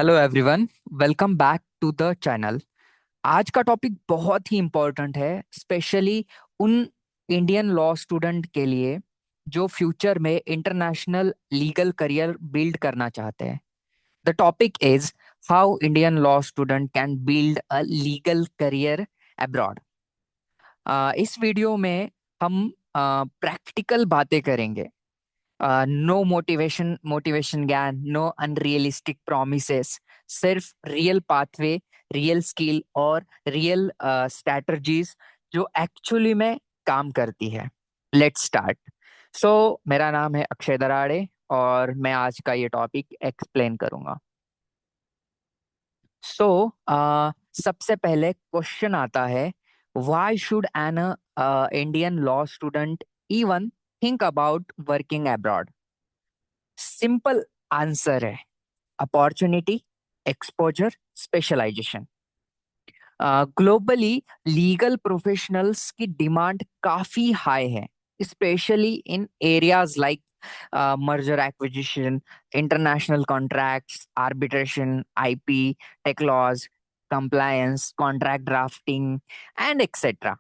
Hello everyone. Welcome back to the channel. आज का topic बहुत ही इम्पोर्टेंट है, स्पेशली उन इंडियन लॉ स्टूडेंट के लिए जो फ्यूचर में इंटरनेशनल लीगल करियर बिल्ड करना चाहते हैं। The topic is how Indian law student can build a legal career abroad. इस वीडियो में हम प्रैक्टिकल बातें करेंगे। नो मोटिवेशन ज्ञान, नो अनरियलिस्टिक प्रोमिसेस, सिर्फ रियल पाथवे, रियल स्किल और रियल स्ट्रैटेजीज जो एक्चुअली में काम करती है। Let's start. सो मेरा नाम है अक्षय दराड़े और मैं आज का ये टॉपिक एक्सप्लेन करूंगा। सो सबसे पहले क्वेश्चन आता है, why should an Indian law student even think about working abroad? Simple answer है opportunity, exposure, specialization. Globally legal professionals की डिमांड काफी हाई है, specially in areas like merger acquisition, international contracts, arbitration, IP, tech laws, compliance, contract drafting and etcetera.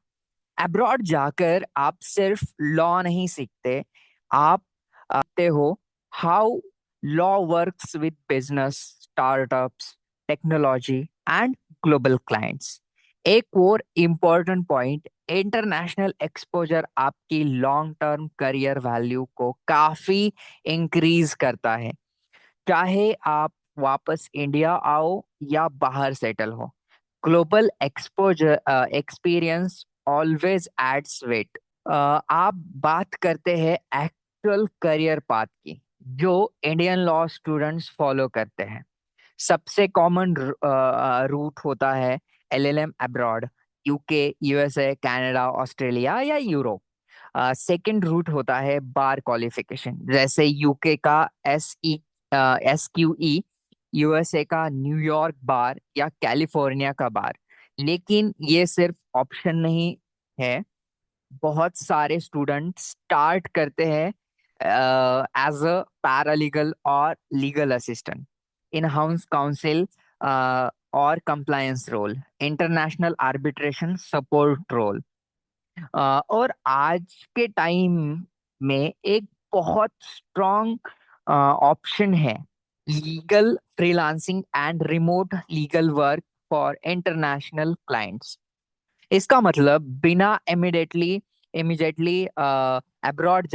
Abroad जाकर आप सिर्फ law नहीं सीखते, आप आते हो how law works with business, startups, technology and global clients. एक और इम्पोर्टेंट पॉइंट, इंटरनेशनल एक्सपोजर आपकी लॉन्ग टर्म करियर वैल्यू को काफी इंक्रीज करता है, चाहे आप वापस इंडिया आओ या बाहर सेटल हो। Global exposure experience always adds weight. आप बात करते हैं एक्चुअल करियर पाथ की जो इंडियन लॉ स्टूडेंट्स फॉलो करते हैं। सबसे कॉमन रूट होता है LLM abroad, UK, USA, Canada, Australia या यूरोप। सेकंड रूट होता है बार क्वालिफिकेशन, जैसे यूके का SQE, यूएसए का न्यूयॉर्क बार या कैलिफोर्निया का बार। लेकिन ये सिर्फ ऑप्शन नहीं है, बहुत सारे स्टूडेंट स्टार्ट करते हैं एज अ पैरालीगल और legal assistant, in house counsel और compliance role, international arbitration support role. और आज के टाइम में एक बहुत स्ट्रॉन्ग ऑप्शन है legal freelancing and remote legal work for international clients. इसका मतलब बिना इमिडिएटली इमिडिएटली अब्रॉड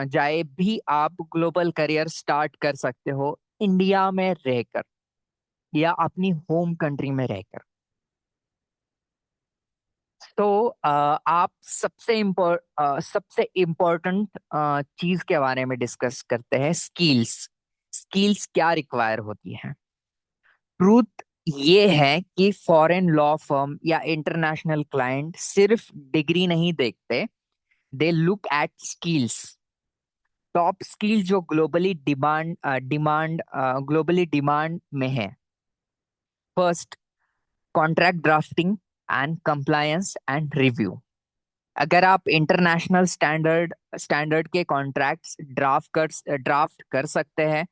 जाए भी आप ग्लोबल करियर स्टार्ट कर सकते हो, इंडिया में रहकर या अपनी होम कंट्री में रहकर। तो आप सबसे इम्पोर्टेंट चीज के बारे में डिस्कस करते हैं, स्किल्स। स्किल्स क्या रिक्वायर होती है? ट्रूथ ये है कि फॉरेन लॉ फर्म या इंटरनेशनल क्लाइंट सिर्फ डिग्री नहीं देखते, they look at skills. Top skill जो ग्लोबली डिमांड में है। First, contract drafting and compliance and review. अगर आप इंटरनेशनल स्टैंडर्ड के कॉन्ट्रैक्ट्स ड्राफ्ट कर सकते हैं,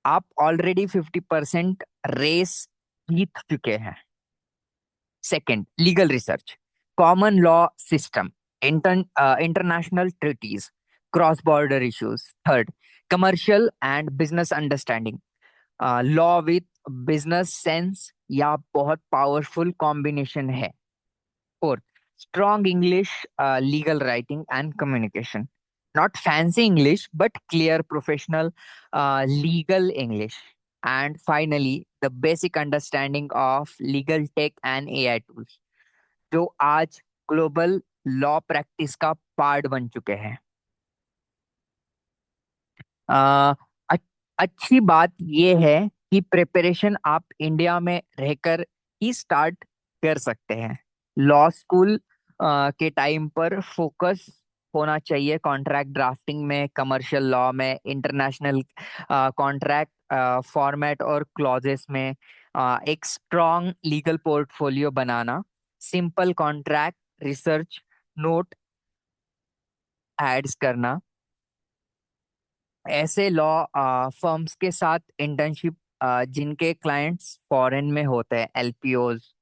आप ऑलरेडी 50% रेस जीत चुके हैं। Second, legal research, common law system, international treaties, cross border issues. Third, commercial and business understanding, law with business sense या बहुत पावरफुल कॉम्बिनेशन है। Fourth, strong English, legal writing and communication. Not fancy English, but clear professional legal English. And finally, the basic understanding of legal tech and AI tools, जो आज global law practice का part बन चुके हैं। अ, अ- अच्छी बात यह है कि प्रिपरेशन आप इंडिया में रहकर ही स्टार्ट कर सकते हैं। लॉ स्कूल के टाइम पर फोकस होना चाहिए कॉन्ट्रैक्ट ड्राफ्टिंग में, कमर्शियल लॉ में, इंटरनेशनल कॉन्ट्रैक्ट फॉर्मेट और क्लॉजेस में। एक स्ट्रॉन्ग लीगल पोर्टफोलियो बनाना, सिंपल कॉन्ट्रैक्ट रिसर्च नोट एड्स करना, ऐसे लॉ फर्म्स के साथ इंटर्नशिप जिनके क्लाइंट्स फॉरेन में होते हैं, एलपीओज।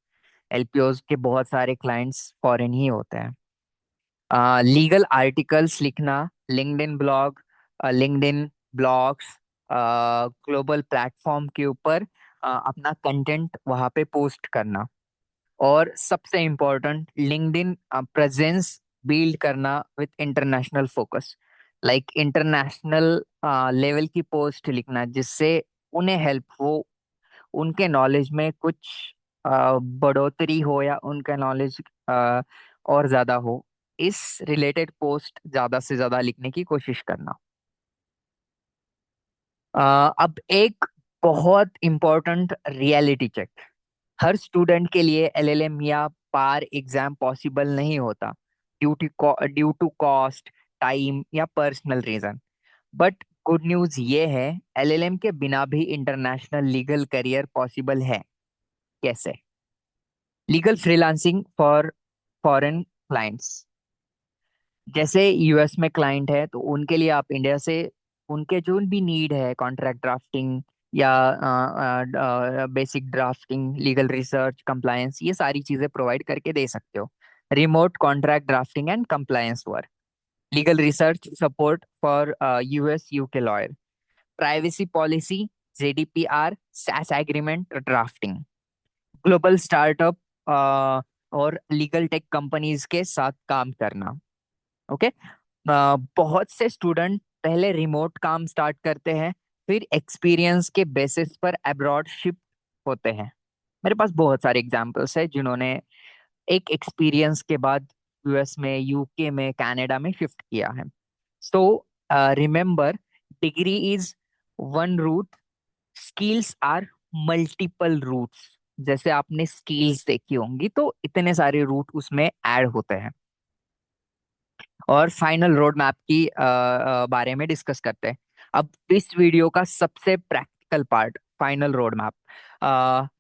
एलपीओज के बहुत सारे क्लाइंट्स फॉरेन ही होते हैं। लीगल आर्टिकल्स लिखना, LinkedIn blog, LinkedIn blogs, global platform के ऊपर अपना कंटेंट वहाँ पे पोस्ट करना। और सबसे इम्पोर्टेंट, लिंक्डइन प्रेजेंस बिल्ड करना with international focus. Like international level की पोस्ट लिखना, जिससे उन्हें हेल्प हो, उनके नॉलेज में कुछ बढ़ोतरी हो, या उनका नॉलेज और ज्यादा हो। इस रिलेटेड पोस्ट ज्यादा से ज्यादा लिखने की कोशिश करना। अब एक बहुत इम्पोर्टेंट रियलिटी चेक। हर स्टूडेंट के लिए एलएलएम या पार एग्जाम पॉसिबल नहीं होता, ड्यू टू कॉस्ट, टाइम या personal reason. But good news ये है, एलएलएम के बिना भी इंटरनेशनल लीगल करियर पॉसिबल है। कैसे? Legal freelancing for foreign clients. जैसे यूएस में क्लाइंट है, तो उनके लिए आप इंडिया से उनके जो भी नीड है, कॉन्ट्रैक्ट ड्राफ्टिंग या basic drafting, legal research, compliance, ये सारी चीजें प्रोवाइड करके दे सकते हो। Remote contract drafting and compliance work, legal research support for US UK lawyer, privacy policy, GDPR, SaaS agreement drafting, global startup और लीगल टेक कंपनीज के साथ काम करना। ओके। बहुत से स्टूडेंट पहले रिमोट काम स्टार्ट करते हैं, फिर एक्सपीरियंस के बेसिस पर अब्रॉड शिफ्ट होते हैं। मेरे पास बहुत सारे एग्जांपल्स है जिन्होंने एक एक्सपीरियंस के बाद यूएस में, यूके में, कनाडा में शिफ्ट किया है। So remember, degree is one route, skills are multiple routes. जैसे आपने स्किल्स देखी होंगी, तो इतने सारे रूट उसमें ऐड होते हैं। और फाइनल रोड मैप की बारे में डिस्कस करते हैं। अब इस वीडियो का सबसे practical part, final road map.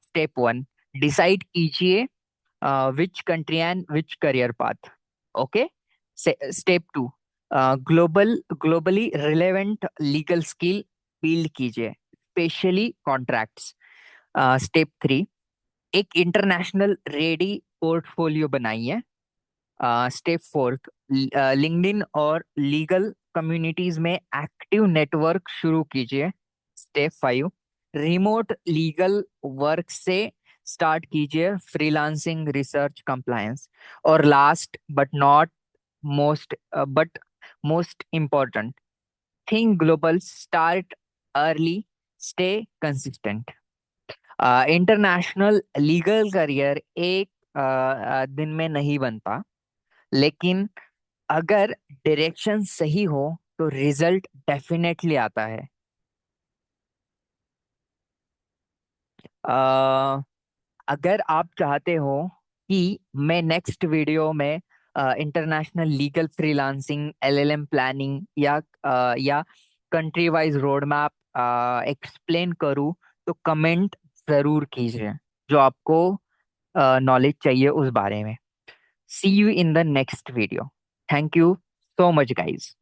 Step one, decide कीजिए which country and which career path. Okay. Step two, globally relevant legal skill build कीजिए, स्पेशली कॉन्ट्रैक्ट्स। स्टेप थ्री, एक इंटरनेशनल रेडी पोर्टफोलियो बनाइए। स्टेप फोर्थ, लिंक्डइन और legal communities में active network शुरू कीजिए। Step five, remote legal work से start कीजिए, freelancing, research, compliance. और last but most important, think global, start early, stay consistent. International legal career एक दिन में नहीं बनता, लेकिन अगर डायरेक्शन सही हो तो रिजल्ट डेफिनेटली आता है। अ, अगर आप चाहते हो कि मैं नेक्स्ट वीडियो में international legal freelancing, LLM planning या country wise road map explain करूँ, तो कमेंट जरूर कीजिए, जो आपको नॉलेज चाहिए उस बारे में। See you in the next video. Thank you so much guys.